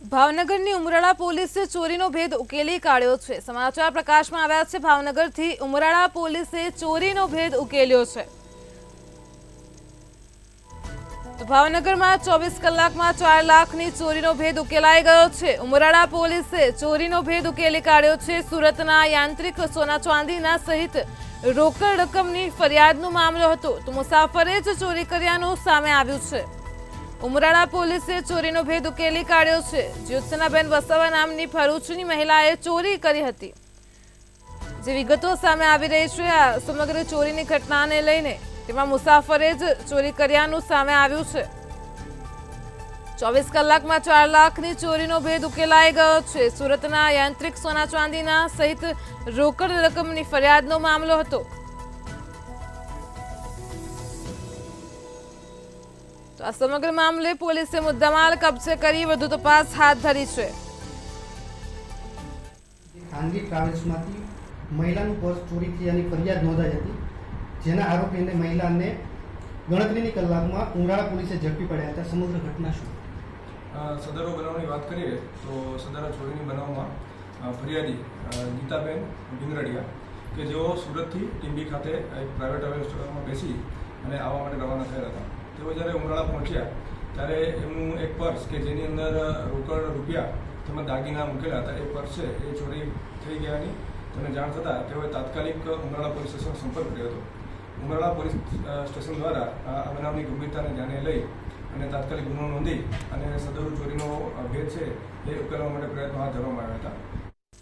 ભાવનગરની ઉમરાળા પોલીસે ચોરીનો ભેદ ઉકેલી કાઢ્યો છે। સમાચાર પ્રકાશમાં આવ્યા છે। ભાવનગરથી ઉમરાળા પોલીસે ચોરીનો ભેદ ઉકેલ્યો છે। તો ભાવનગરમાં 24 કલાકમાં 4 લાખની ચોરીનો ભેદ ઉકેલાઈ ગયો છે। ઉમરાળા પોલીસે ચોરીનો ભેદ ઉકેલી કાઢ્યો છે। સુરતના યાંત્રિક સોના ચાંદીના સહિત રોકડ રકમની ફરિયાદનો મામલો હતો, તો મુસાફરે જ ચોરી કર્યાનું સામે આવ્યું છે। ઉમરાળા પોલીસે ચોરીનો ભેદ ઉકેલી કાઢ્યો છે। જ્યોત્સનાબેન વસાવા નામની ભરૂચની મહિલાએ ચોરી કરી હતી, જે વિગતો સામે આવી રહી છે। આ સમગ્ર ચોરીની ઘટનાને લઈને તેમાં મુસાફરે જ ચોરી કર્યાનું સામે આવ્યું છે। 24 કલાકમાં 4 લાખની ચોરીનો ભેદ ઉકેલાઈ ગયો છે। સુરતના યાંત્રિક સોના ચાંદીના સહિત રોકડ રકમની ફરિયાદનો મામલો હતો। તો આ સમગ્ર મામલે પોલીસે મુદ્દામાલ કબજે કરી વધુ તપાસ હાથ ધરી છે। ખાનગી ટ્રાવેલ્સમાંથી મહિલાનું પર્સ ચોરી થયાની ફરિયાદ નોંધાઈ હતી, જેના આરોપીને મહિલાને ગણતરીની કલાકમાં ઉમરાળા પોલીસે ઝડપી પડ્યા હતા। સમગ્ર ઘટના શું? સદરો બનાવની વાત કરીએ તો સદરા ચોરીની બનાવમાં ફરિયાદી ગીતાબેન ભીંગરડિયા કે જેઓ સુરતથી ટીંબી ખાતે એક પ્રાઇવેટ ટ્રાવેલ સ્ટોરમાં બેસી અને આવવા માટે રવાના થયા હતા। તેઓ જ્યારે ઉમરાળા પહોંચ્યા ત્યારે એમનું એક પર્સ કે જેની અંદર રોકડ રૂપિયા તેમજ દાગીના મૂકેલા હતા, એ પર્સ છે એ ચોરી થઈ ગયાની તેમને જાણ થતાં તેઓએ તાત્કાલિક ઉમરાળા પોલીસ સ્ટેશનનો સંપર્ક કર્યો હતો। ઉમરાળા પોલીસ સ્ટેશન દ્વારા આ બનાવની ગંભીરતાને ધ્યાને લઈ અને તાત્કાલિક ગુનો નોંધી અને સદરુ ચોરીનો ભેદ છે એ ઉકેલવા માટે પ્રયત્નો હાથ ધરવામાં આવ્યા હતા।